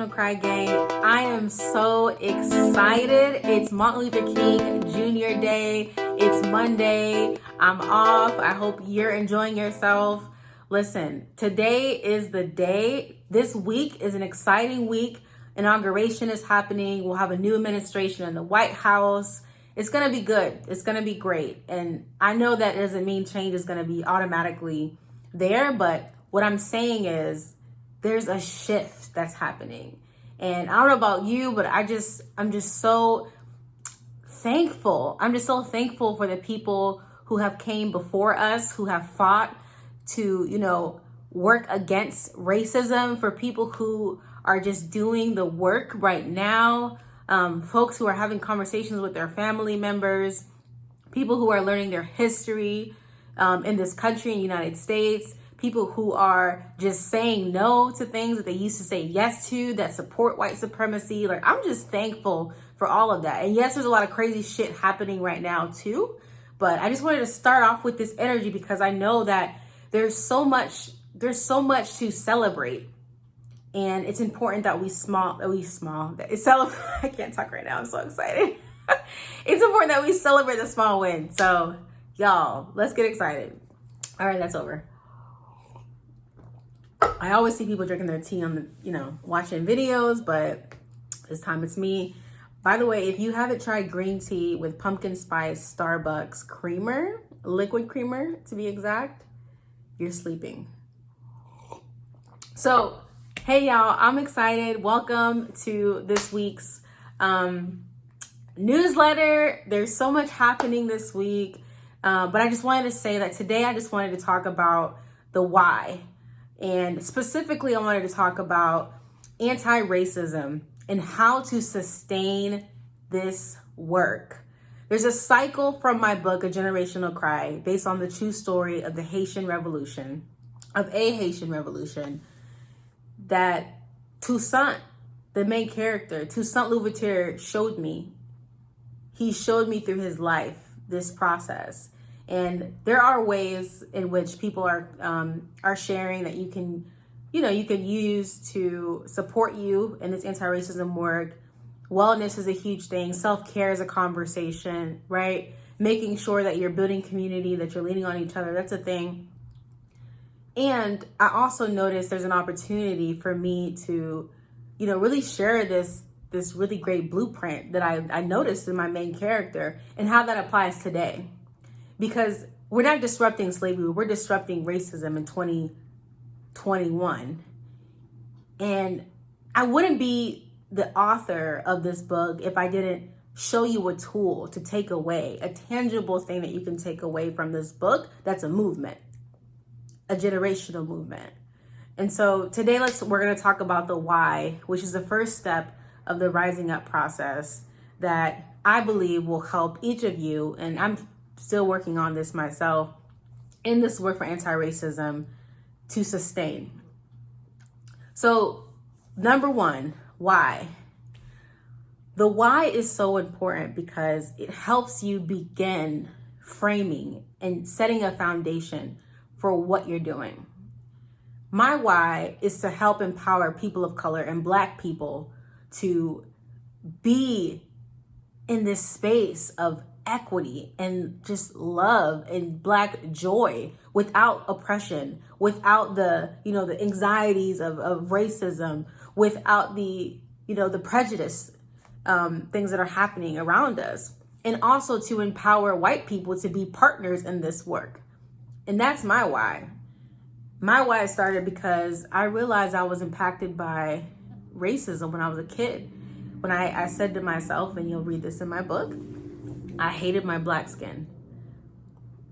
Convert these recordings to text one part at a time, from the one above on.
Generational Cry Gang. I am so excited. It's Martin Luther King Jr. Day. It's Monday. I'm off. I hope you're enjoying yourself. Listen, today is the day. This week is an exciting week. Inauguration is happening. We'll have a new administration in the White House. It's going to be good. It's going to be great. And I know that doesn't mean change is going to be automatically there, but what I'm saying is there's a shift that's happening. And I don't know about you, but I'm just so thankful. I'm just so thankful for the people who have came before us, who have fought to, work against racism, for people who are just doing the work right now, folks who are having conversations with their family members, people who are learning their history in this country, in the United States, people who are just saying no to things that they used to say yes to, that support white supremacy. Like, I'm just thankful for all of that. And yes, there's a lot of crazy shit happening right now too, but I just wanted to start off with this energy because I know that there's so much to celebrate. And it's important that we celebrate. I can't talk right now. I'm so excited. It's important that we celebrate the small wins. So y'all, let's get excited. All right, that's over. I always see people drinking their tea on the, watching videos, but this time it's me. By the way, if you haven't tried green tea with pumpkin spice Starbucks creamer, liquid creamer to be exact, you're sleeping. So, hey y'all, I'm excited. Welcome to this week's newsletter. There's so much happening this week, but I just wanted to say that today I just wanted to talk about the why. And specifically, I wanted to talk about anti-racism and how to sustain this work. There's a cycle from my book, A Generational Cry, based on the true story of a Haitian revolution, that Toussaint, the main character, Toussaint Louverture, showed me. He showed me through his life this process. And there are ways in which people are sharing that you can use to support you in this anti-racism work. Wellness is a huge thing. Self-care is a conversation, right? Making sure that you're building community, that you're leaning on each other. That's a thing. And I also noticed there's an opportunity for me to, really share this really great blueprint that I noticed in my main character and how that applies today. Because we're not disrupting slavery, we're disrupting racism in 2021. And I wouldn't be the author of this book if I didn't show you a tool to take away, a tangible thing that you can take away from this book that's a movement, a generational movement. And so today we're going to talk about the why, which is the first step of the rising up process that I believe will help each of you, and I'm still working on this myself, in this work for anti-racism to sustain. So, number one, why? The why is so important because it helps you begin framing and setting a foundation for what you're doing. My why is to help empower people of color and Black people to be in this space of equity and just love and Black joy without oppression, without the anxieties of racism, without the prejudice, things that are happening around us, and also to empower white people to be partners in this work. And that's my why. My why started because I realized I was impacted by racism when I was a kid. When I said to myself, and you'll read this in my book, I hated my Black skin.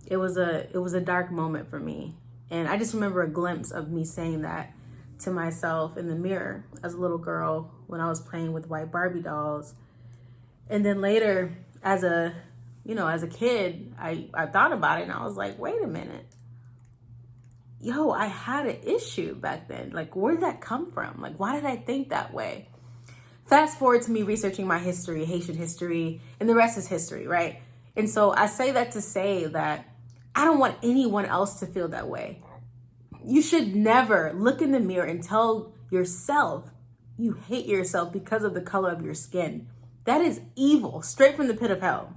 It was a dark moment for me. And I just remember a glimpse of me saying that to myself in the mirror as a little girl when I was playing with white Barbie dolls. And then later, as a kid, I thought about it and I was like, wait a minute. I had an issue back then. Like, where did that come from? Like, why did I think that way? Fast forward to me researching my history, Haitian history, and the rest is history, right? And so I say that to say that I don't want anyone else to feel that way. You should never look in the mirror and tell yourself you hate yourself because of the color of your skin. That is evil, straight from the pit of hell.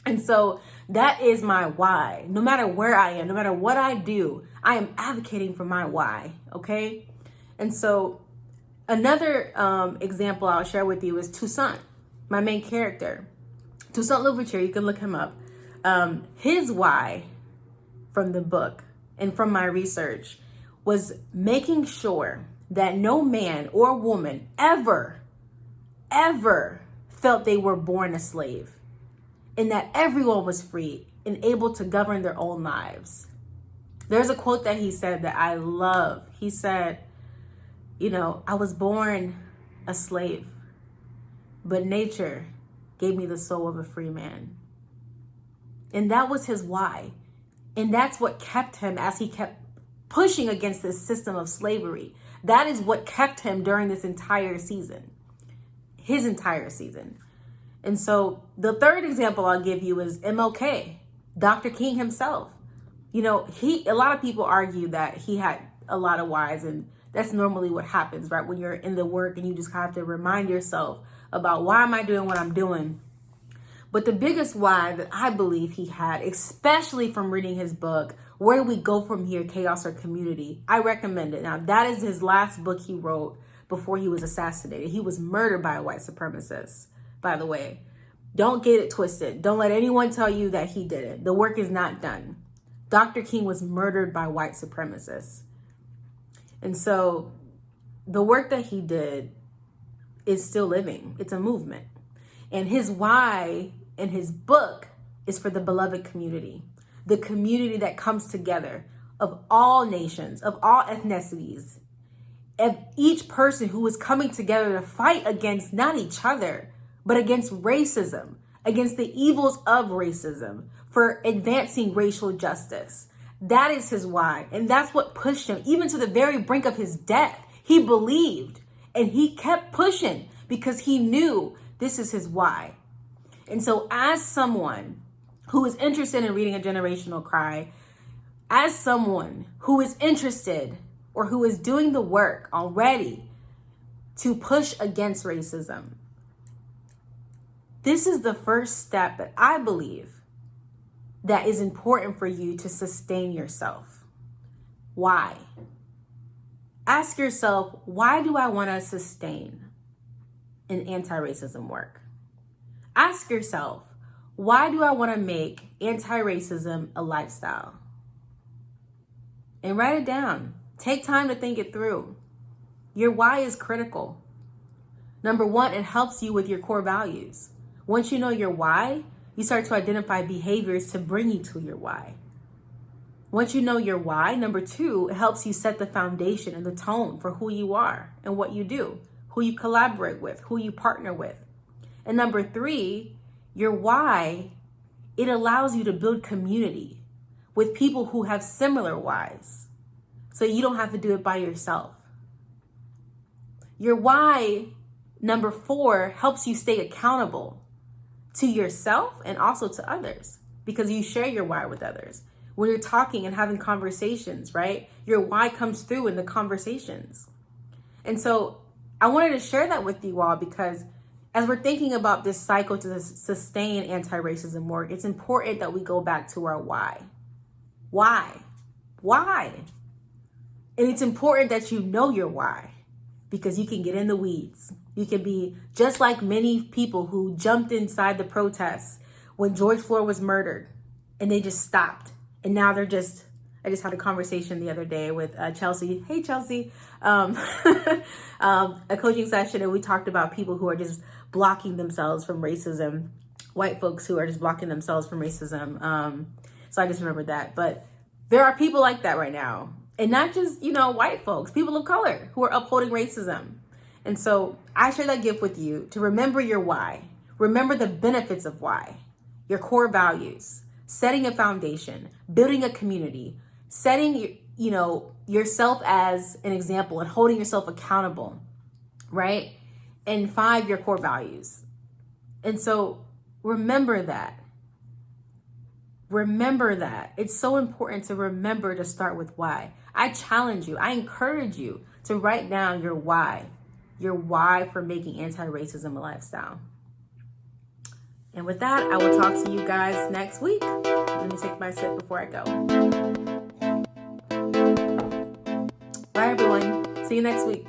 And so that is my why. No matter where I am, no matter what I do, I am advocating for my why, okay? And so another example I'll share with you is Toussaint, my main character. Toussaint Louverture, you can look him up. His why from the book and from my research was making sure that no man or woman ever felt they were born a slave, and that everyone was free and able to govern their own lives. There's a quote that he said that I love. He said, I was born a slave, but nature gave me the soul of a free man. And that was his why. And that's what kept him as he kept pushing against this system of slavery. That is what kept him during this entire season, his entire season. And so the third example I'll give you is MLK, Dr. King himself. A lot of people argue that he had a lot of whys, and that's normally what happens, right? When you're in the work and you just have to remind yourself about, why am I doing what I'm doing? But the biggest why that I believe he had, especially from reading his book, Where Do We Go From Here, Chaos or Community? I recommend it. Now, that is his last book he wrote before he was assassinated. He was murdered by a white supremacist, by the way. Don't get it twisted. Don't let anyone tell you that he did it. The work is not done. Dr. King was murdered by white supremacists. And so the work that he did is still living. It's a movement. And his why in his book is for the beloved community, the community that comes together of all nations, of all ethnicities, of each person who is coming together to fight against not each other, but against racism, against the evils of racism, for advancing racial justice. That is his why. And that's what pushed him, even to the very brink of his death. He believed and he kept pushing because he knew this is his why. And so as someone who is interested in reading A Generational Cry, as someone who is interested or who is doing the work already to push against racism, this is the first step that I believe that is important for you to sustain yourself. Why? Ask yourself, why do I want to sustain an anti-racism work? Ask yourself, why do I want to make anti-racism a lifestyle? And write it down. Take time to think it through. Your why is critical. Number one, it helps you with your core values. Once you know your why, you start to identify behaviors to bring you to your why. Once you know your why, number two, it helps you set the foundation and the tone for who you are and what you do, who you collaborate with, who you partner with. And number three, your why, it allows you to build community with people who have similar whys, so you don't have to do it by yourself. Your why, number four, helps you stay accountable to yourself and also to others, because you share your why with others. When you're talking and having conversations, right? Your why comes through in the conversations. And so I wanted to share that with you all, because as we're thinking about this cycle to sustain anti-racism work, it's important that we go back to our why. Why? Why? And it's important that you know your why, because you can get in the weeds. You can be just like many people who jumped inside the protests when George Floyd was murdered, and they just stopped. And now I just had a conversation the other day with Chelsea. Hey, Chelsea. A coaching session, and we talked about people who are just blocking themselves from racism, white folks who are just blocking themselves from racism. So I just remembered that. But there are people like that right now. And not just, white folks, people of color who are upholding racism. And so I share that gift with you to remember your why. Remember the benefits of why, your core values, setting a foundation, building a community, setting, yourself as an example and holding yourself accountable, right? And 5, your core values. And so remember that. Remember that. It's so important to remember to start with why. I challenge you, I encourage you to write down your why. your why for making anti-racism a lifestyle. And with that, I will talk to you guys next week. Let me take my sip before I go. Bye, everyone. See you next week.